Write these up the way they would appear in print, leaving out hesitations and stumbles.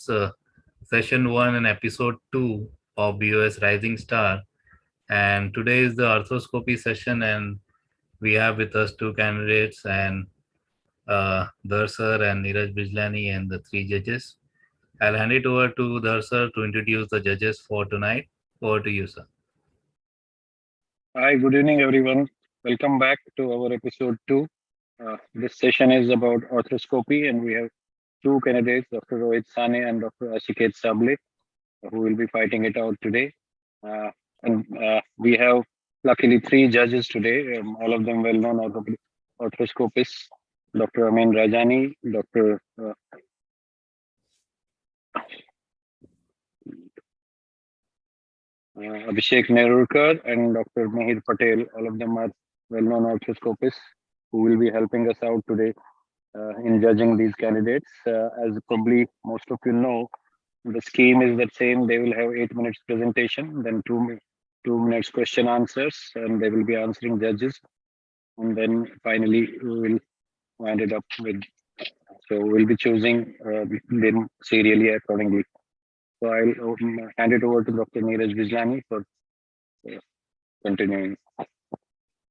session 1 and episode 2 of BOS Rising Star. And today is the Arthroscopy session, and we have with us two candidates, and Dhar sir and Neeraj Bijlani, and the three judges. I'll hand it over to Dhar sir to introduce the judges for tonight. Over to you, sir. Hi, good evening, everyone. Welcome back to our episode 2. This session is about arthroscopy, and we have two candidates, Dr. Rohit Sane and Dr. Aashiket Sable, who will be fighting it out today. And we have luckily three judges today, all of them well-known arthroscopists, Dr. Amin Rajani, Dr. Abhishek Nerurkar and Dr. Mehir Patel. All of them are well-known arthroscopists who will be helping us out today in judging these candidates. As probably most of you know, the scheme is the same. They will have 8 minutes presentation, then 2 minutes question answers, and they will be answering judges. And then finally, we will wind it up with, so we'll be choosing them serially accordingly. So I'll hand it over to Dr. Neeraj Bijlani for continuing.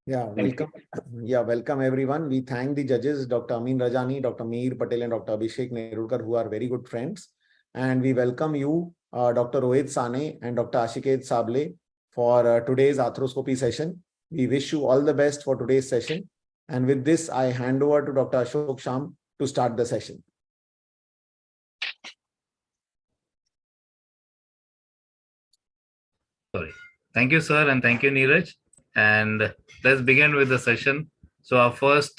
Welcome. Welcome everyone. We thank the judges, Dr. Amin Rajani, Dr. Mehir Patel, and Dr. Abhishek Nerurkar, who are very good friends. And we welcome you, Dr. Rohit Sane and Dr. Aashiket Sable, for today's arthroscopy session. We wish you all the best for today's session. And with this, I hand over to Dr. Ashok Shyam to start the session. Sorry. Thank you, sir, and thank you, Neeraj. And let's begin with the session. So our first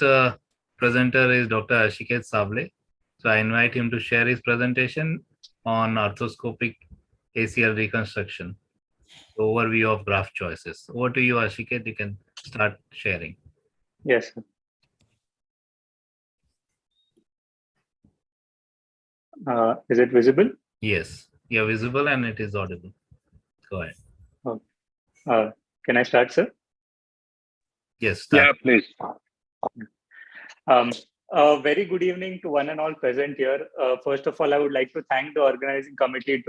presenter is Dr. Aashiket Sable. So I invite him to share his presentation on arthroscopic ACL reconstruction, overview of graft choices. Over to you, Aashiket. You can start sharing. Yes. Is it visible? Yes, you're visible and it is audible. Go ahead. Can I start, sir? Yes. Start. Yeah, please. A very good evening to one and all present here. First of all, I would like to thank the organizing committee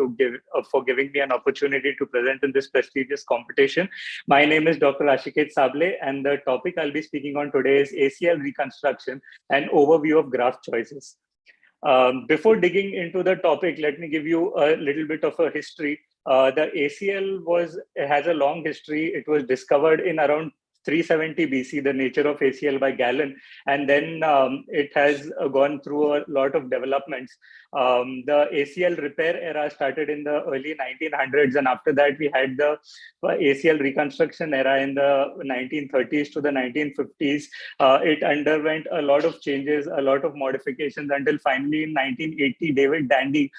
for giving me an opportunity to present in this prestigious competition. My name is Dr. Aashiket Sable, and the topic I'll be speaking on today is ACL reconstruction and overview of graft choices. Before digging into the topic, let me give you a little bit of a history. The ACL has a long history. It was discovered in around 370 BC, the nature of ACL by Galen, and then it has gone through a lot of developments. The ACL repair era started in the early 1900s, and after that we had the ACL reconstruction era in the 1930s to the 1950s. It underwent a lot of changes, a lot of modifications, until finally in 1980, David Dandy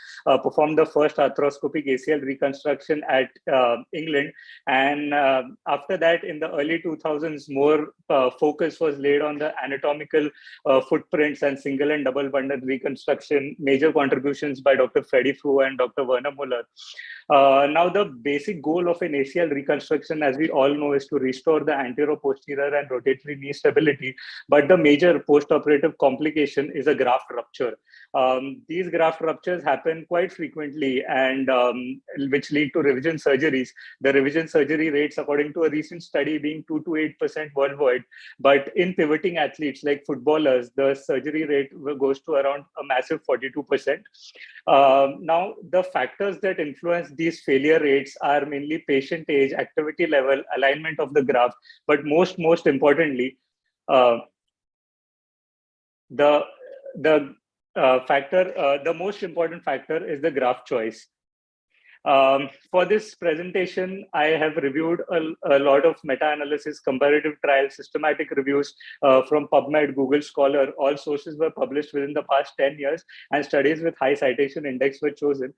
performed the first arthroscopic ACL reconstruction at England. And after that, in the early 2000s, more focus was laid on the anatomical footprints and single and double bundle reconstruction, major contributions by Dr. Freddie Frew and Dr. Werner Muller. Now, the basic goal of an ACL reconstruction, as we all know, is to restore the anterior-posterior and rotatory knee stability. But the major post-operative complication is a graft rupture. These graft ruptures happen quite frequently, and which lead to revision surgeries. The revision surgery rates, according to a recent study, being 2 to 8% worldwide. But in pivoting athletes like footballers, the surgery rate goes to around a massive 42%. Now, the factors that influence these failure rates are mainly patient age, activity level, alignment of the graft, but most importantly, the most important factor is the graft choice. For this presentation, I have reviewed a lot of meta-analysis, comparative trials, systematic reviews from PubMed, Google Scholar. All sources were published within the past 10 years, and studies with high citation index were chosen.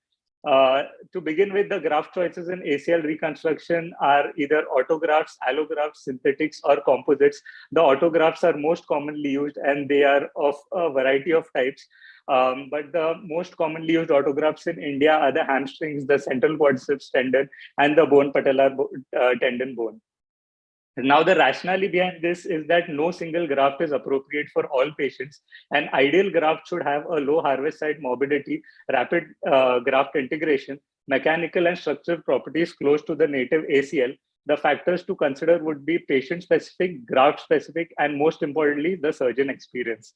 To begin with, the graft choices in ACL reconstruction are either autografts, allografts, synthetics, or composites. The autografts are most commonly used, and they are of a variety of types. But the most commonly used autografts in India are the hamstrings, the central quadriceps tendon, and the bone patellar tendon bone. Now, the rationale behind this is that no single graft is appropriate for all patients. An ideal graft should have a low harvest site morbidity, rapid graft integration, mechanical and structural properties close to the native ACL. The factors to consider would be patient-specific, graft-specific, and most importantly, the surgeon experience.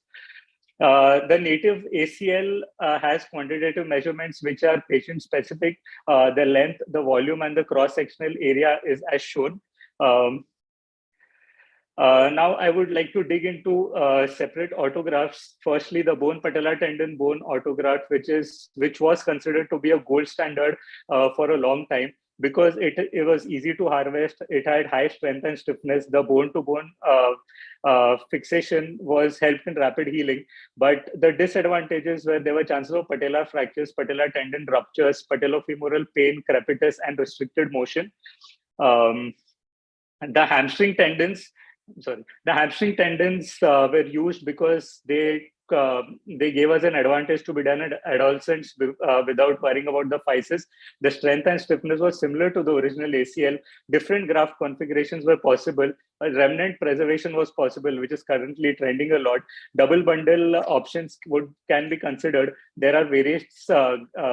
The native ACL has quantitative measurements which are patient-specific. The length, the volume, and the cross-sectional area is as shown. Now, I would like to dig into separate autografts. Firstly, the bone patellar tendon bone autograft, which was considered to be a gold standard for a long time because it was easy to harvest. It had high strength and stiffness. The bone-to-bone fixation was helped in rapid healing. But the disadvantages were there were chances of patellar fractures, patellar tendon ruptures, patellofemoral pain, crepitus, and restricted motion. The hamstring tendons were used because they gave us an advantage to be done at adolescents without worrying about the physis. The strength and stiffness was similar to the original ACL. Different graft configurations were possible. A remnant preservation was possible, which is currently trending a lot. Double bundle options can be considered. There are various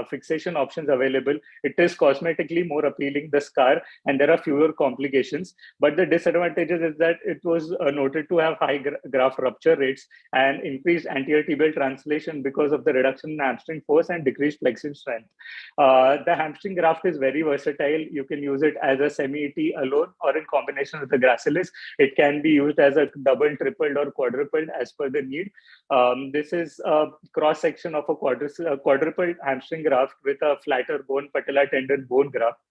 fixation options available. It is cosmetically more appealing, the scar, and there are fewer complications. But the disadvantages is that it was noted to have high graft rupture rates and increased anterior tibial translation because of the reduction in hamstring force and decreased flexion strength. The hamstring graft is very versatile. You can use it as a semi-ET alone or in combination with the gracilis. It can be used as a double, tripled, or quadrupled as per the need. This is a cross-section of a quadrupled hamstring graft with a flatter bone patellar tendon bone graft.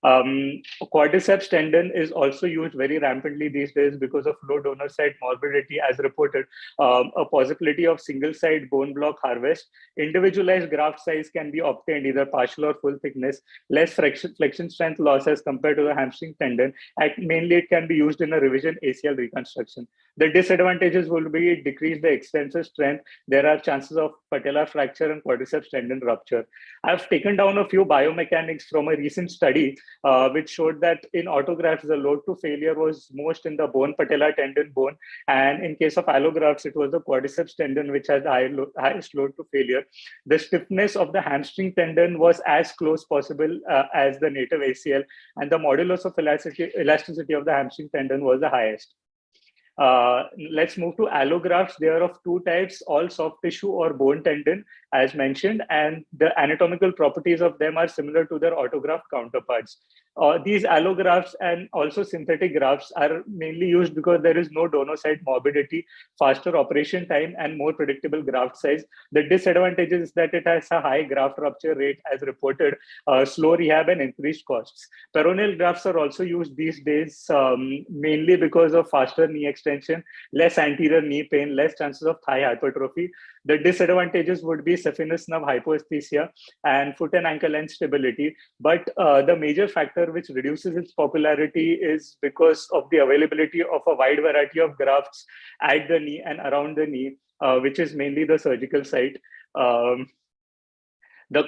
Quadriceps tendon is also used very rampantly these days because of low donor site morbidity as reported, a possibility of single site bone block harvest. Individualized graft size can be obtained either partial or full thickness, less flexion strength loss as compared to the hamstring tendon, and mainly it can be used in a revision ACL reconstruction. The disadvantages will be decrease the extensor strength. There are chances of patellar fracture and quadriceps tendon rupture. I've taken down a few biomechanics from a recent study which showed that in autografts, the load to failure was most in the bone patellar tendon bone. And in case of allografts, it was the quadriceps tendon which had the highest load to failure. The stiffness of the hamstring tendon was as close possible as the native ACL, and the modulus of elasticity of the hamstring tendon was the highest. Let's move to allografts. They are of two types, all soft tissue or bone tendon, as mentioned, and the anatomical properties of them are similar to their autograft counterparts. These allografts and also synthetic grafts are mainly used because there is no donor site morbidity, faster operation time, and more predictable graft size. The disadvantage is that it has a high graft rupture rate as reported, slow rehab, and increased costs. Peroneal grafts are also used these days mainly because of faster knee extension, less anterior knee pain, less chances of thigh hypertrophy. The disadvantages would be saphenous nerve hypoesthesia and foot and ankle length stability. But the major factor which reduces its popularity is because of the availability of a wide variety of grafts at the knee and around the knee, which is mainly the surgical site. The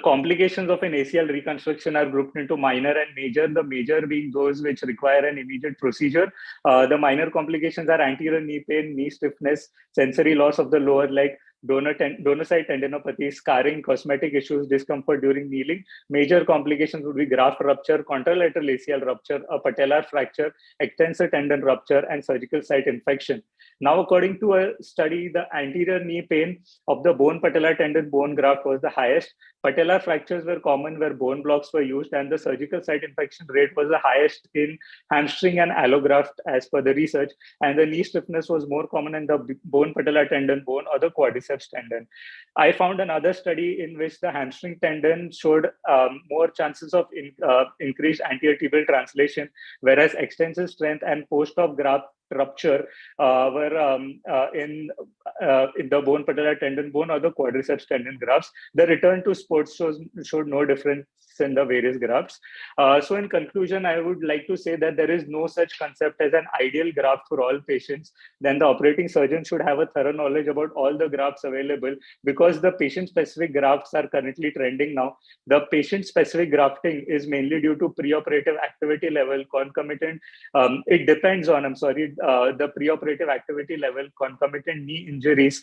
complications of an ACL reconstruction are grouped into minor and major, the major being those which require an immediate procedure. The minor complications are anterior knee pain, knee stiffness, sensory loss of the lower leg, donor site tendinopathy, scarring, cosmetic issues, discomfort during kneeling. Major complications would be graft rupture, contralateral ACL rupture, a patellar fracture, extensor tendon rupture, and surgical site infection. Now, according to a study, the anterior knee pain of the bone patellar tendon bone graft was the highest. Patellar fractures were common where bone blocks were used, and the surgical site infection rate was the highest in hamstring and allograft as per the research. And the knee stiffness was more common in the bone patellar tendon bone or the quadriceps tendon. I found another study in which the hamstring tendon showed more chances of increased anterior tibial translation, whereas extensor strength and post-op graft rupture were in the bone patellar tendon bone or the quadriceps tendon grafts. The return to sports showed no difference in the various grafts. So in conclusion, I would like to say that there is no such concept as an ideal graft for all patients. Then the operating surgeon should have a thorough knowledge about all the grafts available, because the patient-specific grafts are currently trending now. The patient-specific grafting is mainly due to preoperative activity level, concomitant. It depends on, the preoperative activity level, concomitant knee injuries,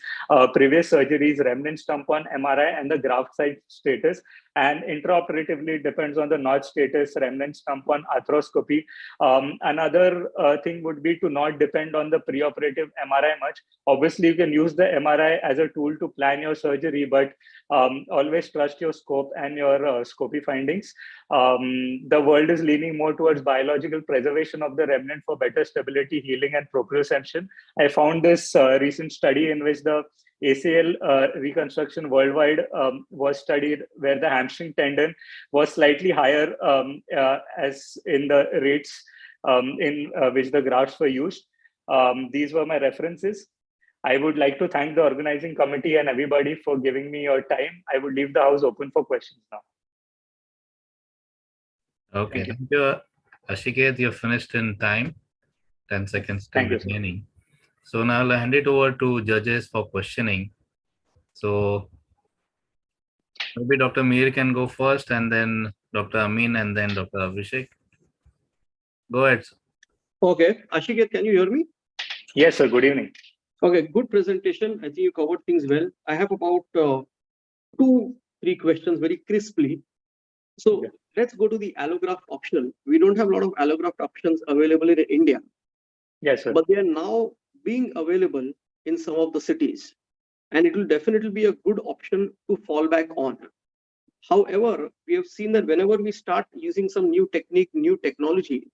previous surgeries, remnant stump on MRI, and the graft site status. And intraoperatively, it depends on the notch status, remnant stump on arthroscopy. Another thing would be to not depend on the preoperative MRI much. Obviously, you can use the MRI as a tool to plan your surgery, but always trust your scope and your scopy findings. The world is leaning more towards biological preservation of the remnant for better stability, healing, and proprioception. I found this recent study in which the ACL reconstruction worldwide was studied, where the hamstring tendon was slightly higher as in the rates in which the grafts were used. These were my references. I would like to thank the organizing committee and everybody for giving me your time. I would leave the house open for questions now. Okay, thank you. Aashiket, you finished in time. 10 seconds still remaining. So now I'll hand it over to judges for questioning. So maybe Dr. Mir can go first, and then Dr. Amin, and then Dr. Abhishek. Go ahead. Okay, Aashiket, can you hear me? Yes, sir. Good evening. Okay, good presentation. I think you covered things well. I have about 2-3 questions very crisply. So let's go to the allograft option. We don't have a lot of allograft options available in India. Yes, sir. But they are now being available in some of the cities. And it will definitely be a good option to fall back on. However, we have seen that whenever we start using some new technique, new technology,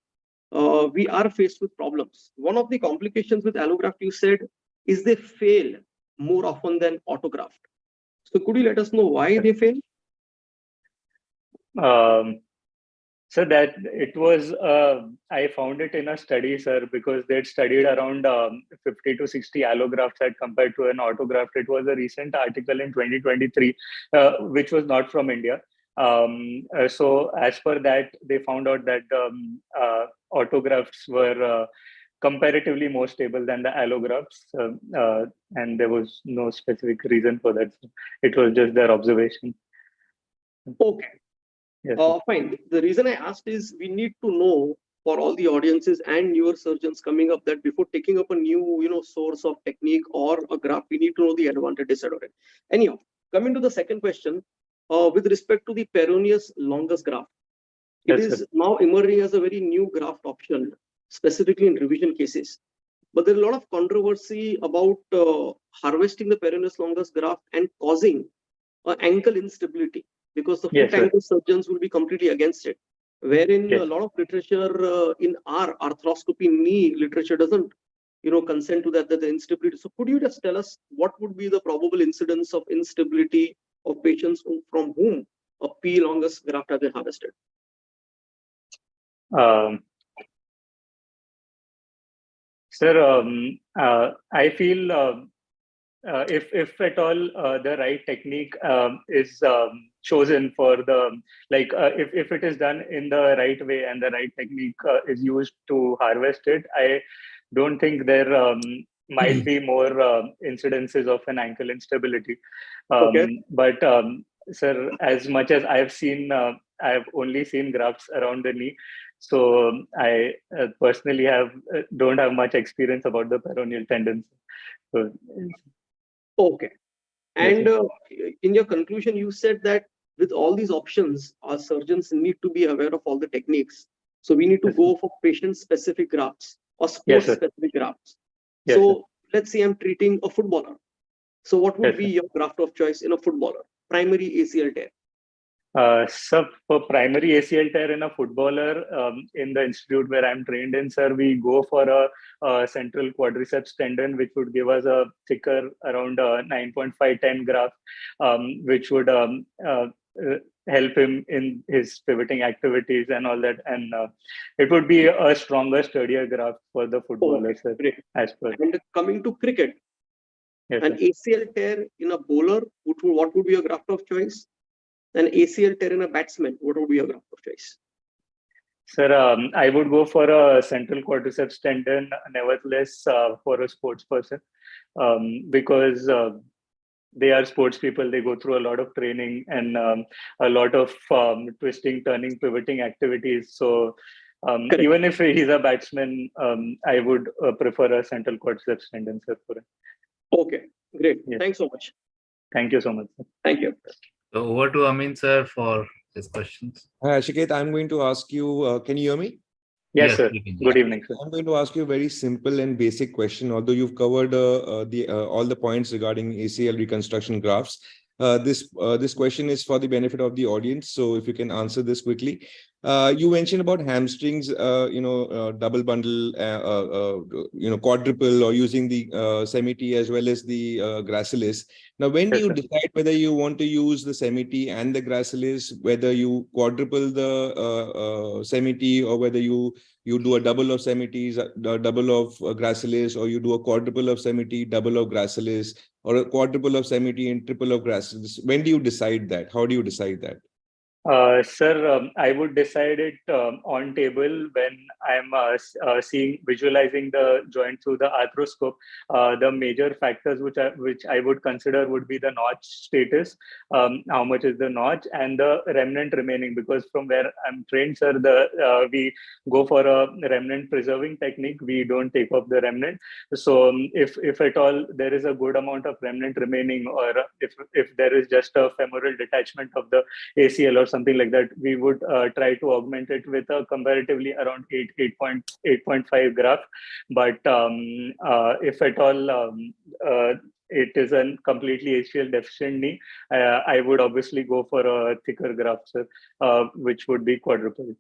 we are faced with problems. One of the complications with allograft, you said, is they fail more often than autograft. So could you let us know why they fail? So that it was, I found it in a study, sir, because they'd studied around 50 to 60 allografts as compared to an autograft. It was a recent article in 2023, which was not from India. So as per that, they found out that autografts were comparatively more stable than the allografts, and there was no specific reason for that. So it was just their observation. Okay. Yes. Fine. The reason I asked is we need to know, for all the audiences and newer surgeons coming up, that before taking up a new source of technique or a graft, we need to know the advantage, disadvantage. Anyhow, coming to the second question, with respect to the peroneus longus graft, it is now emerging as a very new graft option, specifically in revision cases. But there's a lot of controversy about harvesting the peroneus longus graft and causing ankle instability, because the foot ankle surgeons will be completely against it. Wherein a lot of literature in our arthroscopy knee literature doesn't consent to that, the instability. So could you just tell us what would be the probable incidence of instability of patients from whom a P. longus graft has been harvested? Sir, I feel if at all the right technique is chosen for the, if it is done in the right way and the right technique is used to harvest it, I don't think there might be more incidences of an ankle instability. But sir, as much as I've seen, I've only seen grafts around the knee. So I personally don't have much experience about the peroneal tendons. So, okay. And in your conclusion, you said that with all these options, our surgeons need to be aware of all the techniques. So we need to go for patient-specific grafts or sport-specific grafts. So let's say I'm treating a footballer. So what would be your graft of choice in a footballer? Primary ACL tear. So for primary ACL tear in a footballer, in the institute where I'm trained in, sir, we go for a central quadriceps tendon, which would give us a thicker, around 9.5-10 graft, which would help help him in his pivoting activities and all that. And it would be a stronger, sturdier graft for the footballer, sir, as per. And coming to cricket, Yes, an sir. ACL tear in a bowler, what would be a graft of choice? An ACL tear in a batsman, what would be a graft of choice? Sir, I would go for a central quadriceps tendon, nevertheless, for a sports person, because they are sports people. They go through a lot of training and a lot of twisting, turning, pivoting activities. So even if he's a batsman, I would prefer a central quadriceps tendon, sir. For him. Okay, great. Yes. Thanks so much. Thank you so much, sir. Thank you. So over to Amin, sir, for his questions. Aashiket, I'm going to ask you, can you hear me? Yes, Yes, sir. we can. Good evening, sir. I'm going to ask you a very simple and basic question, although you've covered all the points regarding ACL reconstruction grafts. This question is for the benefit of the audience. So if you can answer this quickly. You mentioned about hamstrings, double bundle, quadruple, or using the semi-T as well as the gracilis. Now, when do Yes, you sir. decide whether you want to use the semi-T and the gracilis, whether you quadruple the semi-T, or whether you do a double of semi-Ts, a double of gracilis, or you do a quadruple of semi-T, double of gracilis, or a quadruple of semi-T and triple of gracilis? When do you decide that? How do you decide that? Sir, I would decide it on table when I'm visualizing the joint through the arthroscope. The major factors which I would consider would be the notch status, how much is the notch, and the remnant remaining. Because from where I'm trained, sir, we go for a remnant preserving technique. We don't take off the remnant. So if at all there is a good amount of remnant remaining, or if there is just a femoral detachment of the ACL or something like that, we would try to augment it with a comparatively around 8.5 graft. But if at all it is a completely ACL deficient knee, I would obviously go for a thicker graft, sir, which would be quadruple.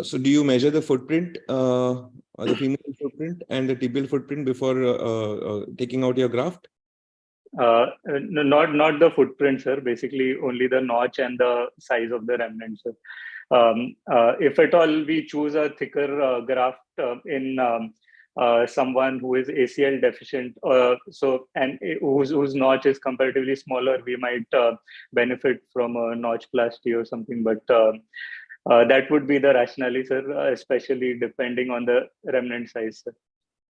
So do you measure the footprint, the femoral footprint and the tibial footprint before taking out your graft? Not the footprint, sir. Basically, only the notch and the size of the remnant, sir. If at all we choose a thicker graft in someone who is ACL deficient, and whose notch is comparatively smaller, we might benefit from a notchplasty or something. But that would be the rationale, sir, especially depending on the remnant size, sir.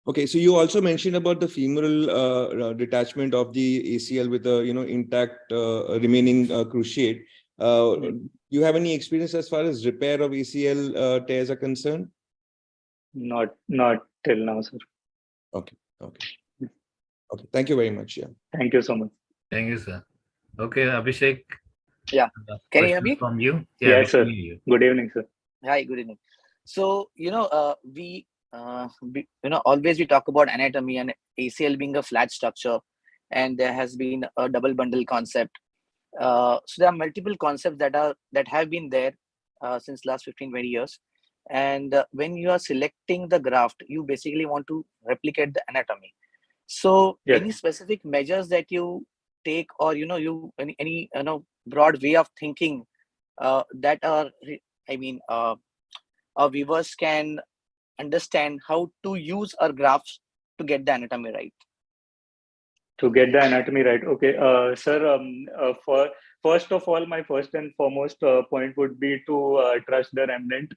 Okay, so you also mentioned about the femoral detachment of the ACL with a intact remaining cruciate. You have any experience as far as repair of ACL tears are concerned? Not till now, sir. Okay. Thank you very much. Yeah. Thank you so much. Thank you, sir. Okay, Abhishek. Yeah. Can you hear Question me? from you? Yeah, we sir. can hear you. Good evening, sir. Hi, good evening. So, always we talk about anatomy and ACL being a flat structure, and there has been a double bundle concept. So there are multiple concepts that have been there since last 15-20 years. And when you are selecting the graft, you basically want to replicate the anatomy. So Yes. any specific measures that you take, or any broad way of thinking that our viewers can understand how to use our graphs to get the anatomy right? To get the anatomy right. Okay, sir, first of all, my first and foremost point would be to trust the remnant.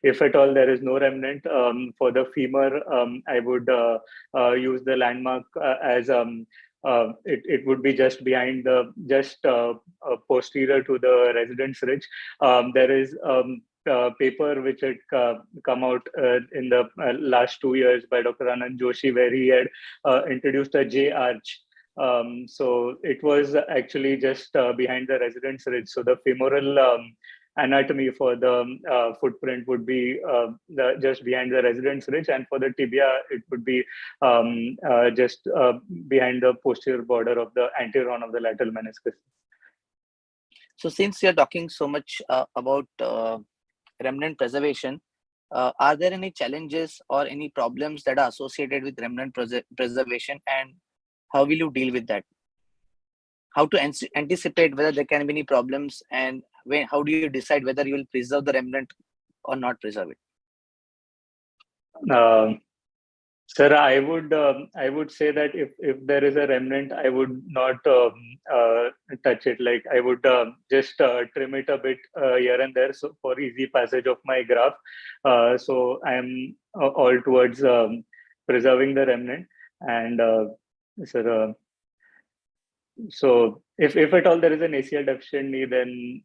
If at all there is no remnant, for the femur, I would use the landmark as it would be just behind posterior to the residence ridge. There is paper which had come out in the last 2 years by Dr. Anand Joshi, where he had introduced a J arch. So it was actually just behind the residence ridge. So the femoral anatomy for the footprint would be just behind the residence ridge, and for the tibia, it would be just behind the posterior border of the anterior horn of the lateral meniscus. So since you're talking so much about remnant preservation, are there any challenges or any problems that are associated with remnant preservation, and how will you deal with that? how to anticipate whether there can be any problems, and how do you decide whether you will preserve the remnant or not preserve it? Sir, I would say that if there is a remnant, I would not touch it. Like I would just trim it a bit here and there, so for easy passage of my graft. So I am all towards preserving the remnant. And sir, so if at all there is an ACL deficient knee, then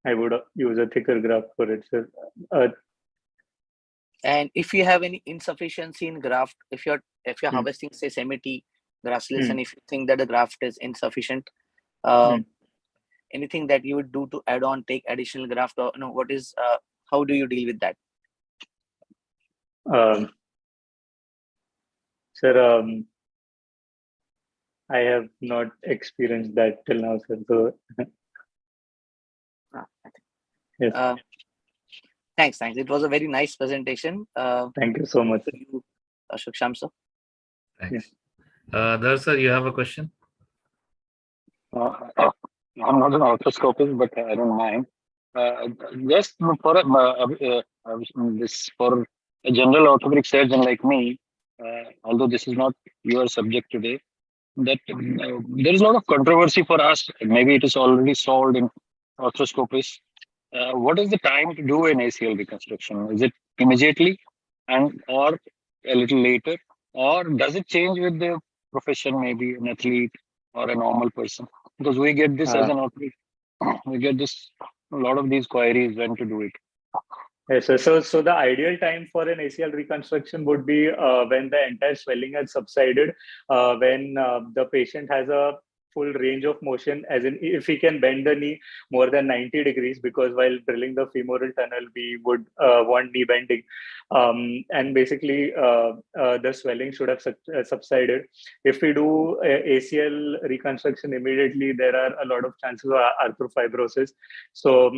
I would use a thicker graft for it, sir. And if you have any insufficiency in graft, if you're harvesting, say, semi-T gracilis, and if you think that the graft is insufficient, anything that you would do to add on, take additional graft, or how do you deal with that? Sir, I have not experienced that till now, sir. So, yes. Thanks. It was a very nice presentation. Thank you so much. Ashok, Shyam, sir. Thanks. Dhar, sir, you have a question? I'm not an arthroscopist, but I don't mind. Just for a general orthopedic surgeon like me, although this is not your subject today, that there is a lot of controversy for us. Maybe it is already solved in arthroscopists. What is the time to do an ACL reconstruction? Is it immediately or a little later? Or does it change with the profession, maybe an athlete or a normal person? Because we get this as an orthopedic, we get a lot of these queries when to do it. Yes, so the ideal time for an ACL reconstruction would be when the entire swelling has subsided, when the patient has a full range of motion, as in if he can bend the knee more than 90 degrees, because while drilling the femoral tunnel, we would want knee bending. And basically, the swelling should have subsided. If we do ACL reconstruction immediately, there are a lot of chances of arthrofibrosis. So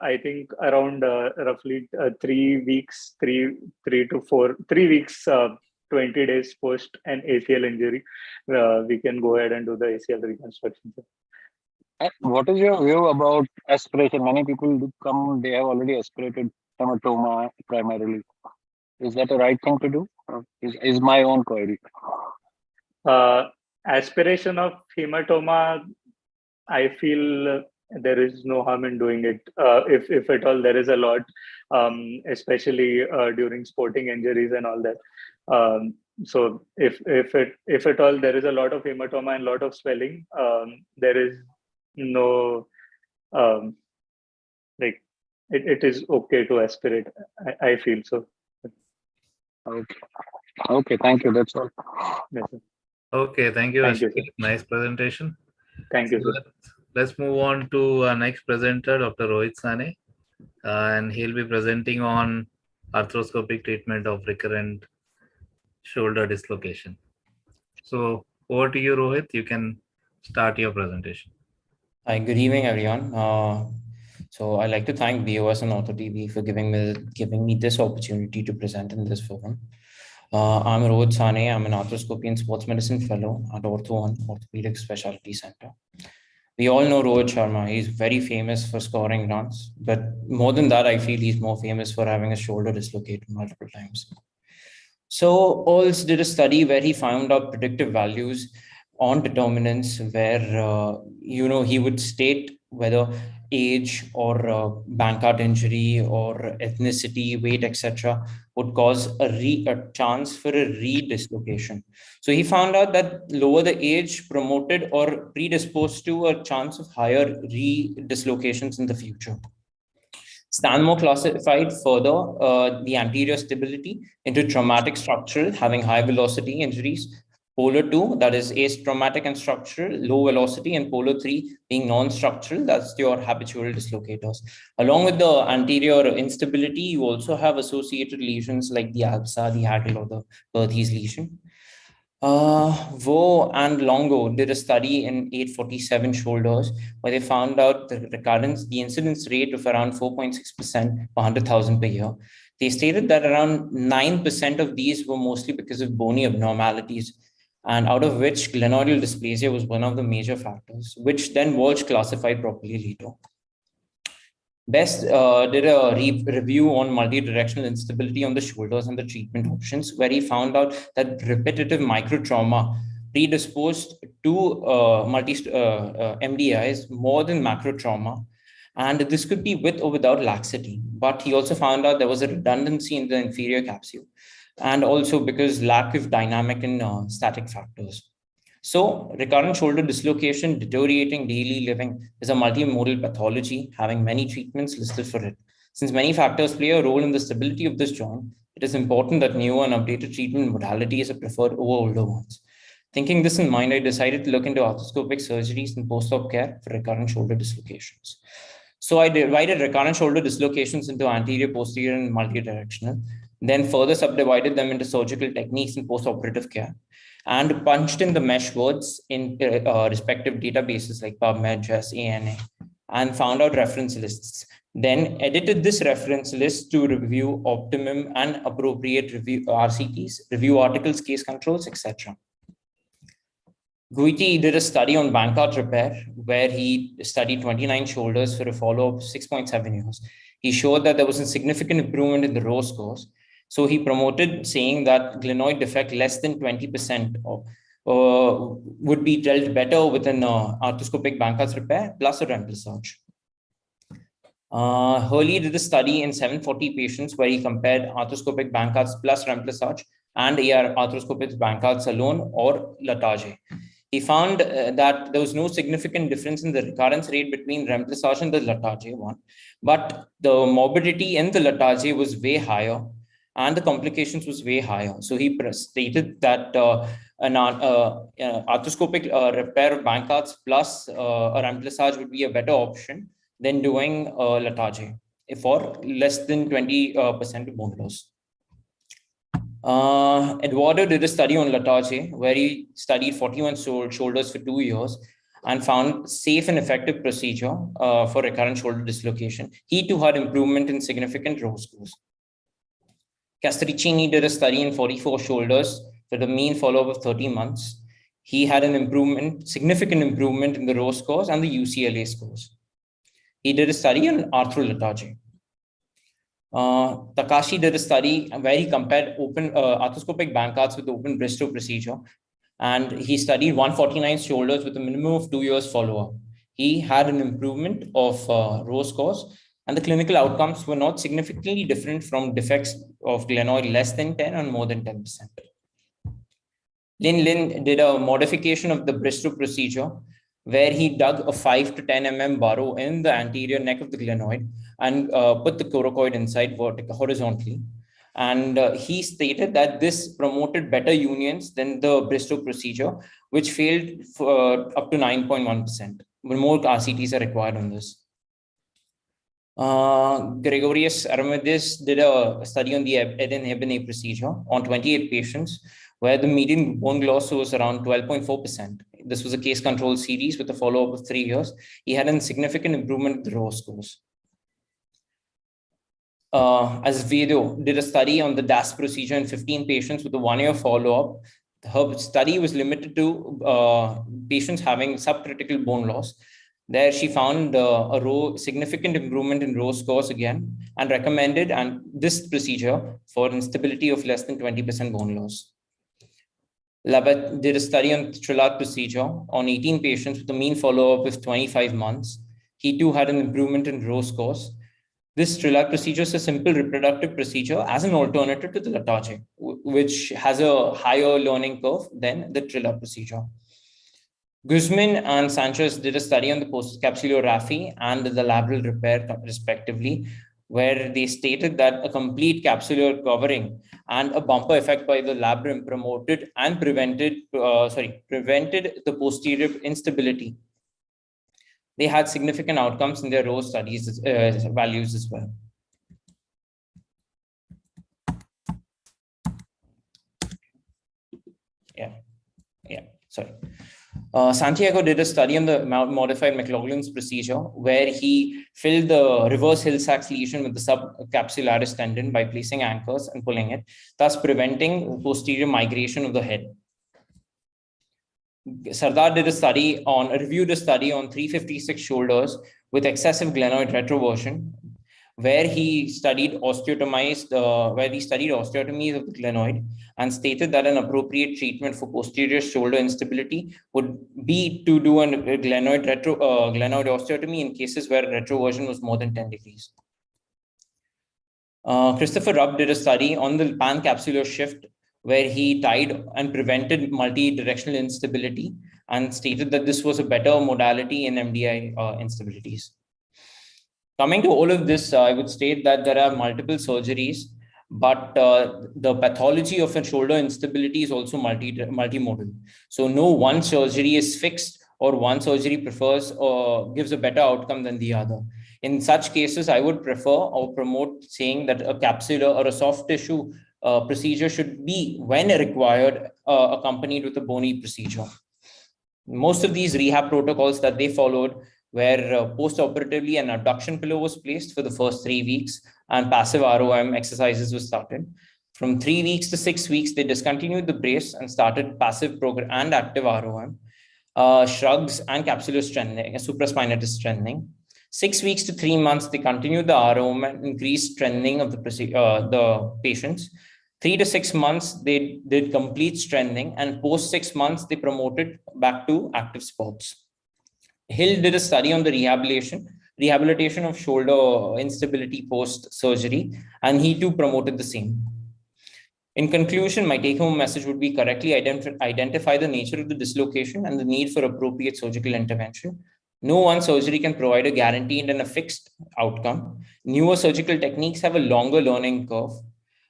I think around roughly 3 weeks, 3 weeks, 20 days post an ACL injury, we can go ahead and do the ACL reconstruction. What is your view about aspiration? Many people do come, they have already aspirated hematoma primarily. Is that the right thing to do? Is my own query. Aspiration of hematoma, I feel there is no harm in doing it. If at all there is a lot, especially during sporting injuries and all that. So if at all there is a lot of hematoma and a lot of swelling, there is no it is okay to aspirate. I feel so. Okay. Thank you. That's all. Yes, sir. Okay. Thank you. Thank you, sir. Nice presentation. Thank you, sir. Let's move on to our next presenter, Dr. Rohit Sane, and he'll be presenting on arthroscopic treatment of recurrent shoulder dislocation. So over to you, Rohit. You can start your presentation. Hi, good evening, everyone. So I'd like to thank BOS and OrthoTV for giving me this opportunity to present in this forum. I'm Rohit Sane. I'm an arthroscopy and sports medicine fellow at Ortho, Orthopaedic Specialty Center. We all know Rohit Sharma. He's very famous for scoring runs, but more than that, I feel he's more famous for having a shoulder dislocated multiple times. So Ols did a study where he found out predictive values on determinants where, he would state whether age or Bankart injury or ethnicity, weight, etc. would cause a chance for a redislocation. So he found out that lower the age promoted or predisposed to a chance of higher redislocations in the future. Stanmore classified further the anterior stability into traumatic structural, having high velocity injuries, polar 2, that is atraumatic and structural, low velocity, and polar 3 being non-structural, that's your habitual dislocators. Along with the anterior instability, you also have associated lesions like the ALPSA, the Hagel, or the Perthes lesion. Vo and Longo did a study in 847 shoulders where they found out the incidence rate of around 4.6% per 100,000 per year. They stated that around 9% of these were mostly because of bony abnormalities. and out of which glenoidal dysplasia was one of the major factors, which then Walsh classified properly later. Best did a review on multi-directional instability on the shoulders and the treatment options, where he found out that repetitive microtrauma predisposed to MDIs more than macrotrauma, and this could be with or without laxity. But he also found out there was a redundancy in the inferior capsule, and also because lack of dynamic and static factors. So recurrent shoulder dislocation, deteriorating daily living is a multimodal pathology having many treatments listed for it. Since many factors play a role in the stability of this joint, it is important that newer and updated treatment modalities are preferred over older ones. Thinking this in mind, I decided to look into arthroscopic surgeries and post-op care for recurrent shoulder dislocations. So I divided recurrent shoulder dislocations into anterior, posterior, and multidirectional, then further subdivided them into surgical techniques and post-operative care, and punched in the mesh words in respective databases like PubMed, JES, ANA, and found out reference lists. Then edited this reference list to review optimum and appropriate review RCTs, review articles, case controls, etc. Guiti did a study on Bankart repair, where he studied 29 shoulders for a follow-up of 6.7 years. He showed that there was a significant improvement in the row scores. So he promoted saying that glenoid defect less than 20% would be dealt better with an arthroscopic Bankart's repair plus a remplissage. Hurley did a study in 740 patients where he compared arthroscopic Bankart's plus remplissage and arthroscopic Bankart's alone or Latage. He found that there was no significant difference in the recurrence rate between remplissage and the Latage one, but the morbidity in the Latage was way higher and the complications was way higher. So he stated that an arthroscopic repair of Bankart's plus a remplissage would be a better option than doing Latage for less than 20% bone loss. Eduardo did a study on Latage where he studied 41 shoulders for 2 years and found safe and effective procedure for recurrent shoulder dislocation. He too had improvement in significant row scores. Castricini did a study in 44 shoulders for the mean follow-up of 30 months. He had an improvement, significant improvement in the row scores and the UCLA scores. He did a study on arthro-Latage. Takashi did a study where he compared open arthroscopic Bankarts with open Bristow procedure, and he studied 149 shoulders with a minimum of 2 years follow-up. He had an improvement of row scores, and the clinical outcomes were not significantly different from defects of glenoid less than 10 and more than 10%. Lin did a modification of the Bristow procedure where he dug a 5 to 10 mm burrow in the anterior neck of the glenoid and put the coracoid inside horizontally. And he stated that this promoted better unions than the Bristow procedure, which failed up to 9.1%. More RCTs are required on this. Gregorius Armidis did a study on the Eden-Hebene procedure on 28 patients, where the median bone loss was around 12.4%. This was a case control series with a follow-up of 3 years. He had a significant improvement in the row scores. Azevedo did a study on the DAS procedure in 15 patients with a 1-year follow-up. Her study was limited to patients having subcritical bone loss. There she found significant improvement in row scores again and recommended this procedure for instability of less than 20% bone loss. Labette did a study on Trillat procedure on 18 patients with a mean follow-up of 25 months. He too had an improvement in row scores. This Trillat procedure is a simple reproductive procedure as an alternative to the Latage, which has a higher learning curve than the Trillat procedure. Guzman and Sanchez did a study on the postcapsular raphe and the labral repair respectively, where they stated that a complete capsular covering and a bumper effect by the labrum promoted and prevented the posterior instability. They had significant outcomes in their row studies values as well. Santiago did a study on the modified McLaughlin's procedure where he filled the reverse Hill-Sachs lesion with the subcapsularis tendon by placing anchors and pulling it, thus preventing posterior migration of the head. Sardar reviewed a study on 356 shoulders with excessive glenoid retroversion, where he studied osteotomies of the glenoid, and stated that an appropriate treatment for posterior shoulder instability would be to do a glenoid osteotomy in cases where retroversion was more than 10 degrees. Christopher Rubb did a study on the pancapsular shift, where he tied and prevented multi-directional instability, and stated that this was a better modality in MDI instabilities. Coming to all of this, I would state that there are multiple surgeries, but the pathology of a shoulder instability is also multimodal. So no one surgery is fixed, or one surgery prefers or gives a better outcome than the other. In such cases, I would prefer or promote saying that a capsular or a soft tissue procedure should be, when required, accompanied with a bony procedure. Most of these rehab protocols that they followed, where post-operatively an abduction pillow was placed for the first 3 weeks and passive ROM exercises were started. From 3 weeks to 6 weeks, they discontinued the brace and started passive and active ROM, shrugs and capsular strengthening, supraspinatus strengthening. 6 weeks to 3 months, they continued the ROM and increased strengthening of the patients. 3 to 6 months, they did complete strengthening, and post 6 months, they promoted back to active sports. Hill did a study on the rehabilitation of shoulder instability post-surgery, and he too promoted the same. In conclusion, my take-home message would be correctly identify the nature of the dislocation and the need for appropriate surgical intervention. No one surgery can provide a guaranteed and a fixed outcome. Newer surgical techniques have a longer learning curve.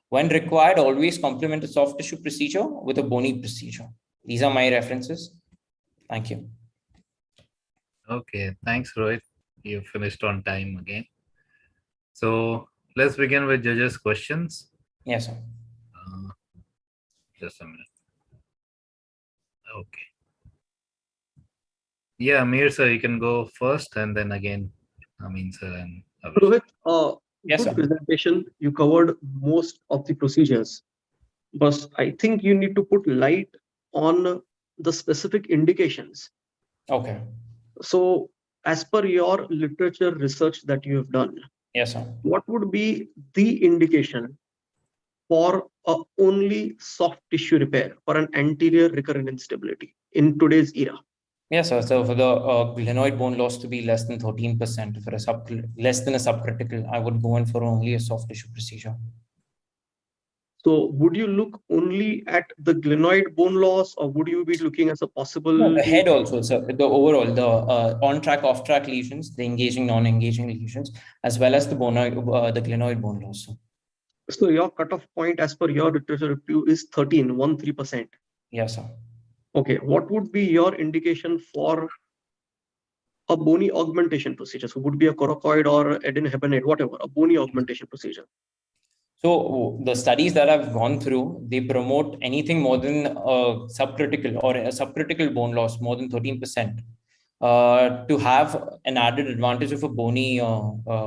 When required, always complement a soft tissue procedure with a bony procedure. These are my references. Thank you. Okay, thanks, Rohit. You finished on time again. So let's begin with judges' questions. Yes, sir. Just a minute. Okay. Yeah, Amir sir, you can go first, and then again, Amin sir and Abhishek. Rohit, Yes, good sir. presentation. You covered most of the procedures, but I think you need to put light on the specific indications. Okay. So, as per your literature research that you have done, Yes, sir. what would be the indication for a only soft tissue repair for an anterior recurrent instability in today's era? Yes, sir. So for the glenoid bone loss to be less than 13%, for less than a subcritical, I would go in for only a soft tissue procedure. So would you look only at the glenoid bone loss, or would you be looking as a possible? No, the head also, so the overall, the on-track, off-track lesions, the engaging, non-engaging lesions, as well as the glenoid bone loss. So your cutoff point as per your literature review is 13%. Yes, sir. Okay, what would be your indication for a bony augmentation procedure? So would be a coracoid or adenohabonate, whatever, a bony augmentation procedure. So the studies that I've gone through, they promote anything more than subcritical or a subcritical bone loss, more than 13%, to have an added advantage of a bony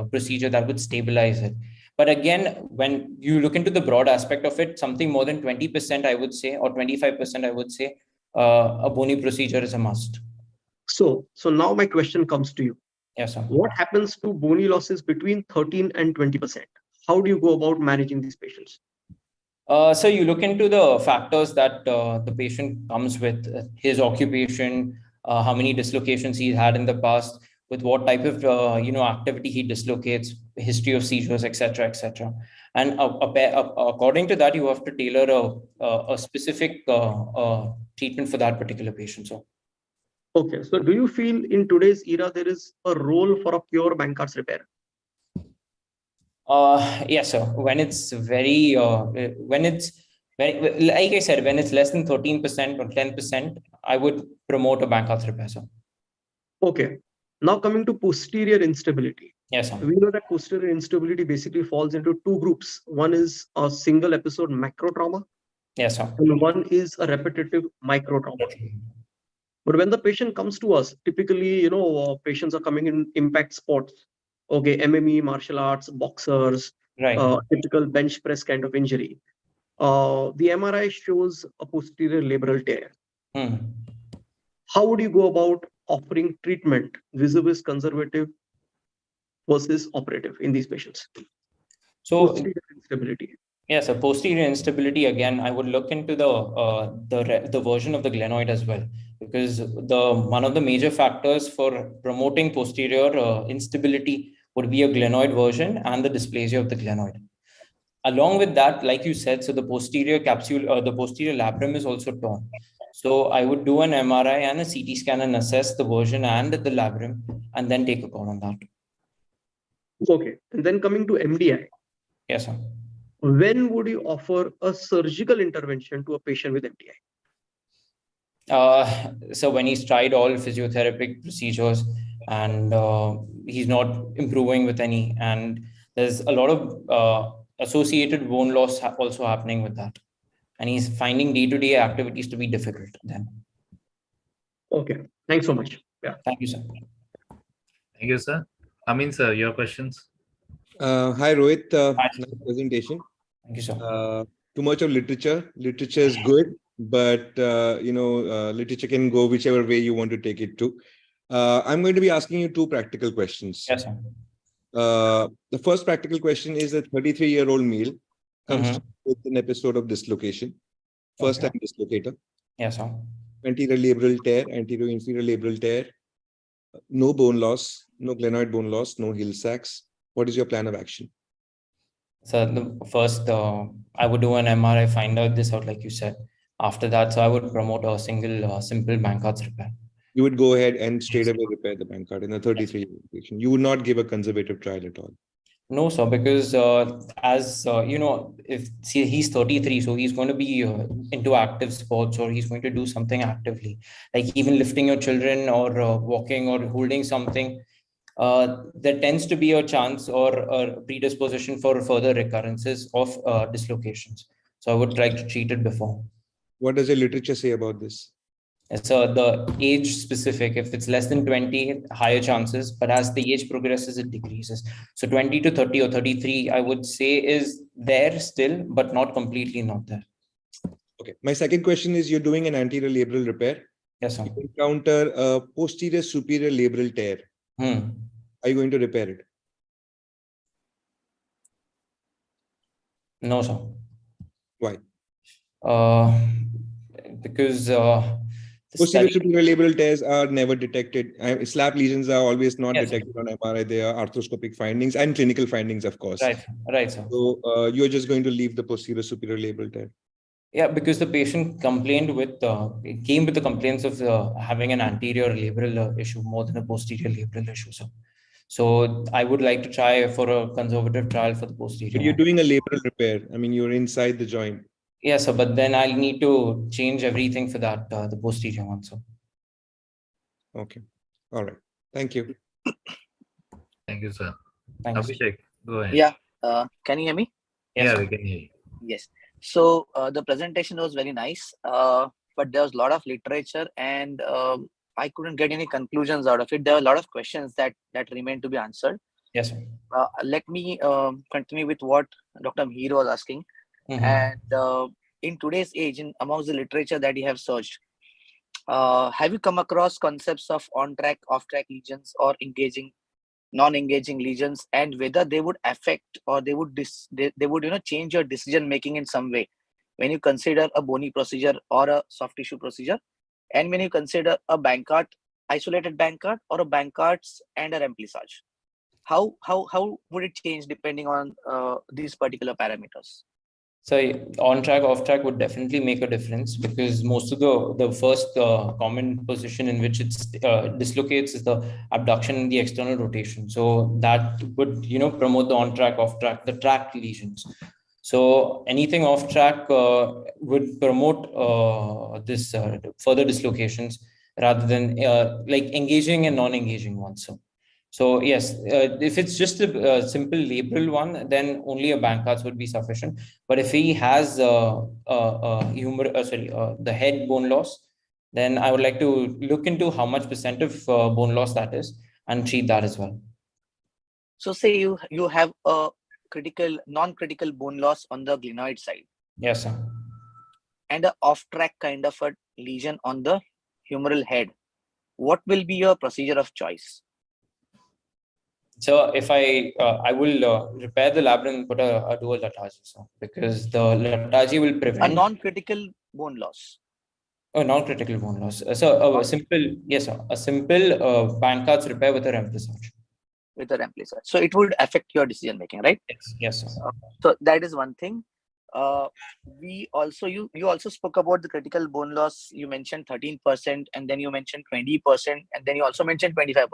procedure that would stabilize it. But again, when you look into the broad aspect of it, something more than 20%, I would say, or 25%, I would say, a bony procedure is a must. So now my question comes to you. Yes, sir. What happens to bony losses between 13 and 20%? How do you go about managing these patients? So you look into the factors that the patient comes with, his occupation, how many dislocations he's had in the past, with what type of activity he dislocates, history of seizures, etc., etc. And according to that, you have to tailor a specific treatment for that particular patient. So. Okay, so do you feel in today's era there is a role for a pure Bankers repair? Yes, sir. When it's very, like I said, when it's less than 13% or 10%, I would promote a Bankers repair, sir. Okay. Now coming to posterior instability. Yes, sir. We know that posterior instability basically falls into two groups. One is a single episode macro trauma. Yes, sir. And one is a repetitive micro trauma. But when the patient comes to us, typically, patients are coming in impact sports. Okay, MMA, martial arts, boxers, right. Typical bench press kind of injury. The MRI shows a posterior labral tear. how would you go about offering treatment vis-a-vis conservative versus operative in these patients? So Posterior instability. yes, a posterior instability, again, I would look into the version of the glenoid as well, because one of the major factors for promoting posterior instability would be a glenoid version and the dysplasia of the glenoid. Along with that, like you said, so the posterior capsule, the posterior labrum is also torn. So I would do an MRI and a CT scan and assess the version and the labrum, and then take a call on that. Okay, and then coming to MDI. Yes, sir. When would you offer a surgical intervention to a patient with MDI? So when he's tried all physiotherapeutic procedures and he's not improving with any, and there's a lot of associated bone loss also happening with that, and he's finding day-to-day activities to be difficult then. Okay, thanks so much. Yeah. Thank you, sir. Thank you, sir. Amin, sir, your questions? Hi, Rohit. Hi. Nice presentation. Thank you, sir. Too much of literature. Literature is good, but literature can go whichever way you want to take it to. I'm going to be asking you two practical questions. Yes, sir. The first practical question is a 33-year-old male comes with an episode of dislocation, first time dislocator. Yes, sir. Anterior labral tear, anterior inferior labral tear, no bone loss, no glenoid bone loss, no heel sacks. What is your plan of action? So the first, I would do an MRI, find out this out, like you said. After that, so I would promote a single simple Bankart's repair. You would go ahead and straight away repair the Bankart in a 33-year-old patient. You would not give a conservative trial at all. No, sir, because if he's 33, so he's going to be into active sports, or he's going to do something actively, like even lifting your children or walking or holding something. There tends to be a chance or a predisposition for further recurrences of dislocations. So I would try to treat it before. What does the literature say about this? So the age specific, if it's less than 20, higher chances, but as the age progresses, it decreases. So 20 to 30 or 33, I would say is there still, but not completely not there. Okay. My second question is, you're doing an anterior labral repair. Yes, sir. You encounter a posterior superior labral tear. Are you going to repair it? No, sir. Why? Because posterior superior labral tears are never detected. Slap lesions are always not detected on MRI. They are arthroscopic findings and clinical findings, of course. Right, sir. So you're just going to leave the posterior superior labral tear. Yeah, because the patient complained with, came with the complaints of having an anterior labral issue more than a posterior labral issue, sir. So I would like to try for a conservative trial for the posterior. But you're doing a labral repair. I mean, you're inside the joint. Yes, sir, but then I'll need to change everything for that, the posterior one, sir. Okay. All right. Thank you. Thank you, sir. Thanks. Abhishek, go ahead. Yeah. Can you hear me? Yes, we can hear you. Yes. So the presentation was very nice, but there was a lot of literature, and I couldn't get any conclusions out of it. There were a lot of questions that remain to be answered. Yes, sir. Let me continue with what Dr. Mihir was asking. And in today's age, amongst the literature that you have searched, have you come across concepts of on-track, off-track lesions or engaging, non-engaging lesions, and whether they would affect or they would change your decision making in some way when you consider a bony procedure or a soft tissue procedure, and when you consider a Bankart, isolated Bankart, or a Bankarts and a remplissage? How would it change depending on these particular parameters? So on track, off track would definitely make a difference, because most of the first common position in which it dislocates is the abduction and the external rotation. So that would promote the on track, off track, the track lesions. So anything off track would promote this further dislocations rather than like engaging and non-engaging ones. So yes, if it's just a simple labral one, then only a Bankarts would be sufficient. But if he has the head bone loss, then I would like to look into how much % of bone loss that is and treat that as well. So say you have a non-critical bone loss on the glenoid side. Yes, sir. And an off-track kind of a lesion on the humeral head. what will be your procedure of choice? So if I will repair the labrum and put a dual latagie, so because the latagie will A prevent non-critical bone loss. a non-critical bone loss. So a simple, yes, sir, a simple Bankard's repair with a remplissage. With a remplissage. So it would affect your decision making, right? Yes, sir. So that is one thing. We also you also spoke about the critical bone loss. You mentioned 13%, and then you mentioned 20%, and then you also mentioned 25%.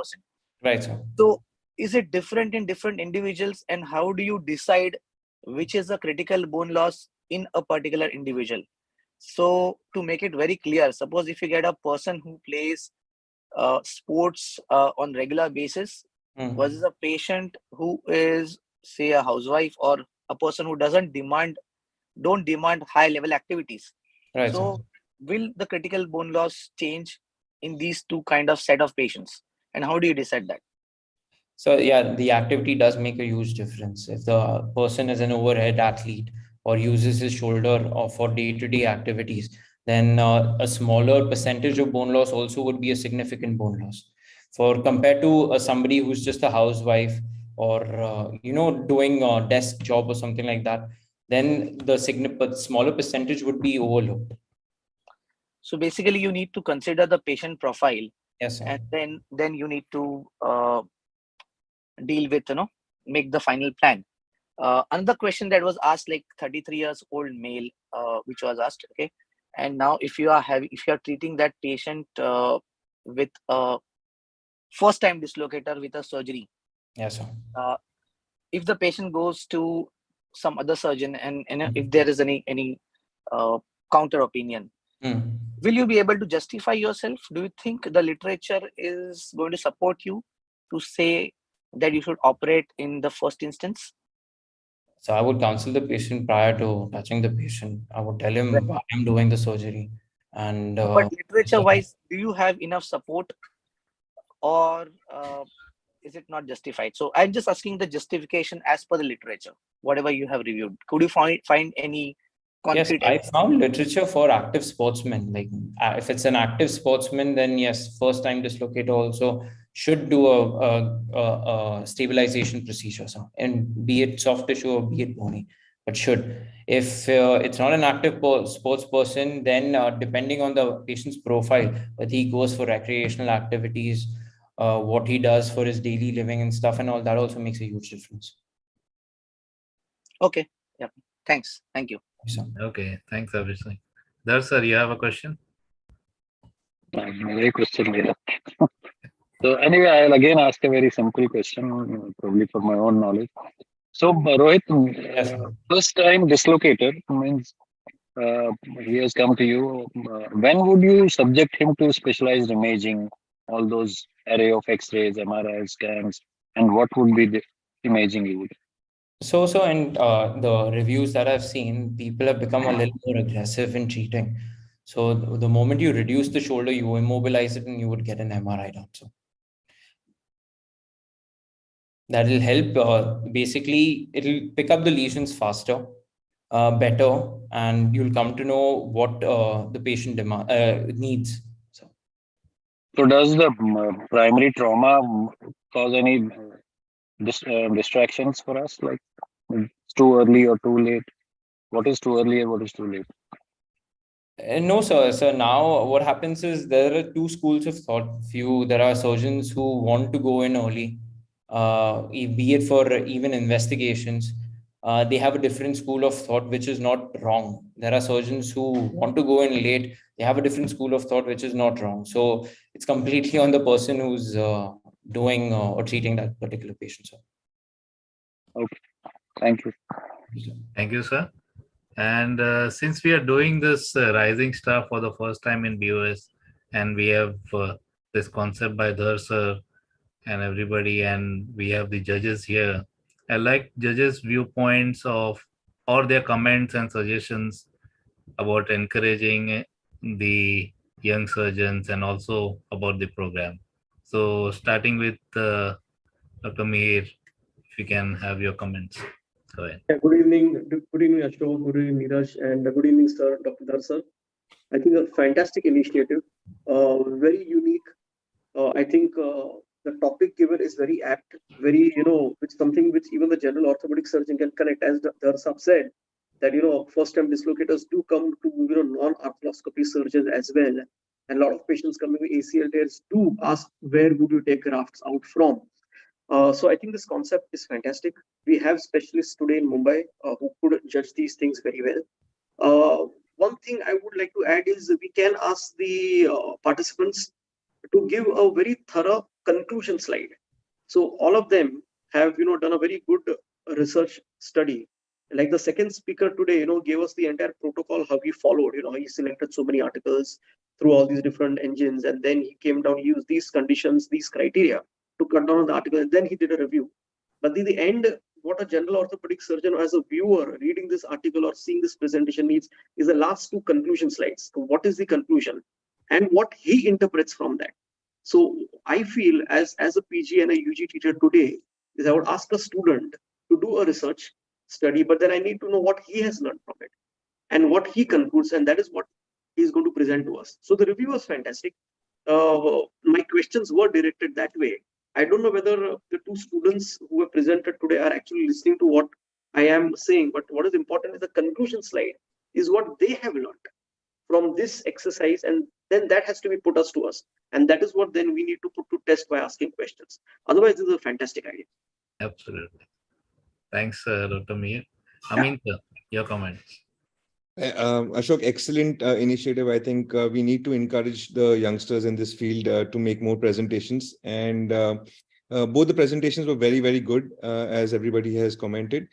Right, sir. So is it different in different individuals, and how do you decide which is a critical bone loss in a particular individual? So to make it very clear, suppose if you get a person who plays sports on regular basis versus a patient who is, say, a housewife or a person who don't demand high level activities. Right, So sir. will the critical bone loss change in these two kind of set of patients, and how do you decide that? So yeah, the activity does make a huge difference. If the person is an overhead athlete or uses his shoulder for day-to-day activities, then a smaller percentage of bone loss also would be a significant bone loss. For compared to somebody who's just a housewife or doing a desk job or something like that, then the smaller percentage would be overlooked. So basically, you need to consider the patient profile. Yes, sir. And then you need to deal with, make the final plan. Another question that was asked, like 33 years old male, which was asked, okay. And now if you are treating that patient with a first time dislocator with a surgery. Yes, sir. If the patient goes to some other surgeon and if there is any counter opinion, will you be able to justify yourself? Do you think the literature is going to support you to say that you should operate in the first instance? So I would counsel the patient prior to touching the patient. I would tell him why I'm doing the surgery. And but literature wise, do you have enough support, or is it not justified? So I'm just asking the justification as per the literature, whatever you have reviewed. Could you find any concrete? Yes, I found literature for active sportsmen. Like if it's an active sportsman, then yes, first time dislocator also should do a stabilization procedure. So, and be it soft tissue or be it bony, but should. If it's not an active sports person, then depending on the patient's profile, whether he goes for recreational activities, what he does for his daily living and stuff and all, that also makes a huge difference. Okay. Yeah. Thanks. Thank you. Okay. Thanks, Abhishek. Dhar sir, you have a question? Very question, Neeraj. So anyway, I'll again ask a very simple question, probably for my own knowledge. So Rohit, first time dislocator means he has come to you. When would you subject him to specialized imaging, all those array of X-rays, MRI scans, and what would be the imaging you would? So and the reviews that I've seen, people have become a little more aggressive in treating. So the moment you reduce the shoulder, you immobilize it and you would get an MRI done. So that will help. Basically, it'll pick up the lesions faster, better, and you'll come to know what the patient needs. So does the primary trauma cause any distractions for us? Like it's too early or too late? What is too early and what is too late? No, sir. So now what happens is there are two schools of thought. There are surgeons who want to go in early, be it for even investigations. They have a different school of thought, which is not wrong. There are surgeons who want to go in late. They have a different school of thought, which is not wrong. So it's completely on the person who's doing or treating that particular patient, sir. Okay. Thank you. Thank you, sir. And since we are doing this rising star for the first time in BOS, and we have this concept by Dhar sir and everybody, and we have the judges here, I like judges' viewpoints or their comments and suggestions about encouraging the young surgeons and also about the program. So starting with Dr. Mihir, if you can have your comments. Go ahead. Yeah, good evening, Ashok, good evening, Neeraj, and good evening, sir, Dr. Dhar, sir. I think a fantastic initiative, very unique, I think the topic given is very apt, very, which something which even the general orthopedic surgeon can connect, as Dhar Sahab said, that, first-time dislocators do come to, non-arthroscopy surgeons as well. And a lot of patients coming with ACL tears do ask, where would you take grafts out from? So I think this concept is fantastic. We have specialists today in Mumbai who could judge these things very well. One thing I would like to add is we can ask the participants to give a very thorough conclusion slide. So all of them have, done a very good research study. Like the second speaker today, gave us the entire protocol, how he followed, he selected so many articles through all these different engines. And then he came down, he used these conditions, these criteria to cut down on the article. And then he did a review. But in the end, what a general orthopedic surgeon or as a viewer reading this article or seeing this presentation needs is the last two conclusion slides. So what is the conclusion and what he interprets from that? So I feel as a PG and a UG teacher today is I would ask a student to do a research study, but then I need to know what he has learned from it and what he concludes, and that is what he's going to present to us. So the review was fantastic. My questions were directed that way. I don't know whether the two students who were presented today are actually listening to what I am saying, but what is important is the conclusion slide is what they have learned from this exercise, and then that has to be put us to us. And that is what then we need to put to test by asking questions. Otherwise, this is a fantastic idea. Absolutely. Thanks, Dr. Mir. Amin, sir, your comments. Ashok, excellent initiative. I think we need to encourage the youngsters in this field to make more presentations. And both the presentations were very, very good, as everybody has commented.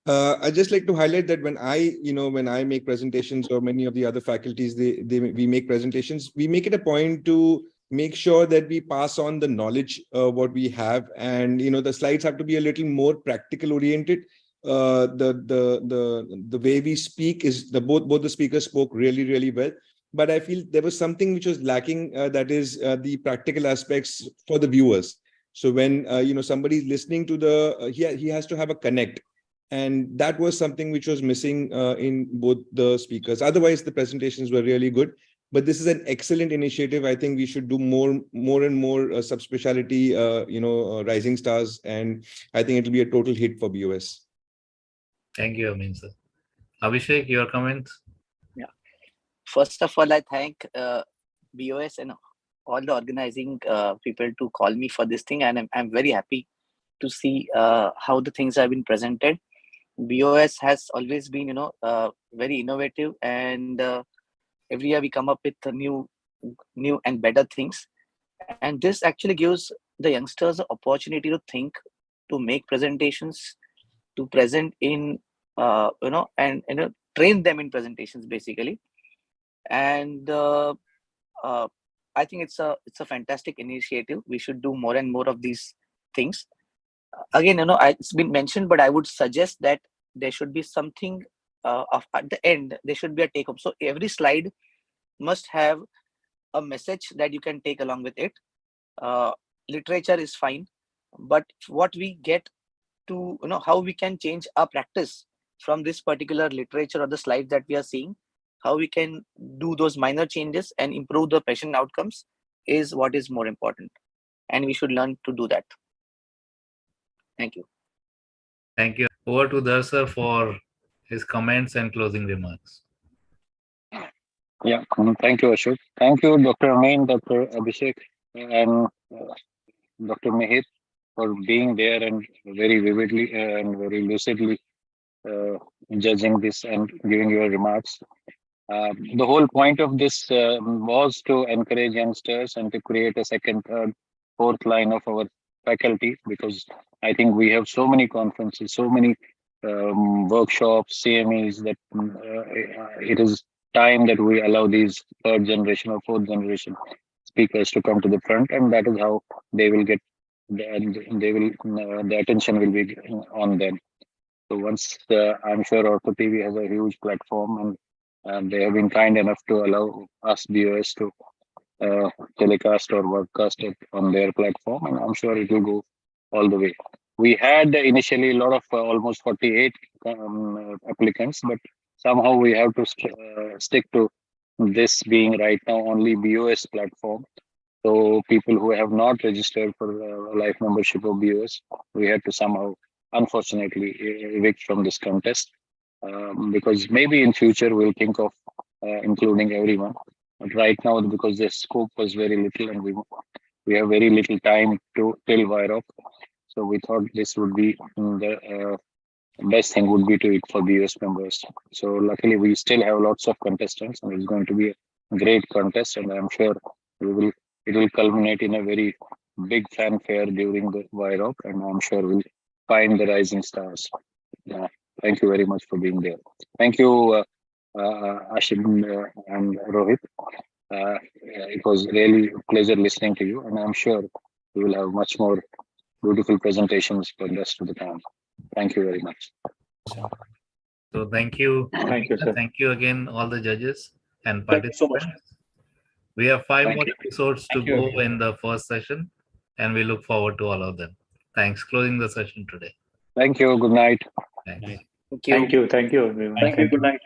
I'd just like to highlight that when I make presentations, or many of the other faculties, we make presentations, we make it a point to make sure that we pass on the knowledge what we have, and the slides have to be a little more practical oriented. The way we speak is both the speakers spoke really, really well, but I feel there was something which was lacking, that is the practical aspects for the viewers. So when somebody is listening to he has to have a connect. And that was something which was missing in both the speakers. Otherwise, the presentations were really good. But this is an excellent initiative. I think we should do more and more subspecialty, rising stars. And I think it will be a total hit for BOS. Thank you, Amin, sir. Abhishek, your comments? Yeah. First of all, I thank BOS and all the organizing people to call me for this thing. And I'm very happy to see how the things have been presented. BOS has always been, very innovative, and every year we come up with new and better things. And this actually gives the youngsters the opportunity to think, to make presentations, to present in, and train them in presentations basically. And I think it's a fantastic initiative. We should do more and more of these things. Again, it's been mentioned, but I would suggest that there should be something at the end. There should be a take home. So every slide must have a message that you can take along with it. Literature is fine, but what we get to, how we can change our practice from this particular literature or the slides that we are seeing, how we can do those minor changes and improve the patient outcomes is what is more important. And we should learn to do that. Thank you. Thank you. Over to Dhar sir for his comments and closing remarks. Yeah, thank you, Ashok. Thank you, Dr. Amin, Dr. Abhishek, and Dr. Mehir for being there and very vividly and very lucidly judging this and giving your remarks. The whole point of this was to encourage youngsters and to create a second, third, fourth line of our faculty, because I think we have so many conferences, so many workshops, CMEs, that it is time that we allow these third generation or fourth generation speakers to come to the front, and that is how they will get, the attention will be on them. So once I'm sure OrthoTV has a huge platform, and they have been kind enough to allow us viewers to telecast or broadcast it on their platform, and I'm sure it will go all the way. We had initially a lot of almost 48 applicants, but somehow we have to stick to this being right now only BOS platform. So people who have not registered for a life membership of BOS, we had to somehow, unfortunately, evict from this contest. Because maybe in future we'll think of including everyone. But right now, because the scope was very little and we have very little time to till Virop, so we thought this would be the best thing would be to it for BOS members. So luckily, we still have lots of contestants, and it's going to be a great contest, and I'm sure it will culminate in a very big fanfare during the Virop, and I'm sure we'll find the rising stars. Yeah. Thank you very much for being there. Thank you, Ashim and Rohit. It was really a pleasure listening to you, and I'm sure we will have much more beautiful presentations for the rest of the time. Thank you very much. So thank you. Thank you, sir. Thank you again, all the judges and Thank you so participants. much. We have 5 Thank more you. episodes to go in the first session, and we look forward to all of them. Thanks. Closing the session today. Thank you. Good night. Thanks. Thank you. Thank you. Thank you, everyone. Thank you. Good night.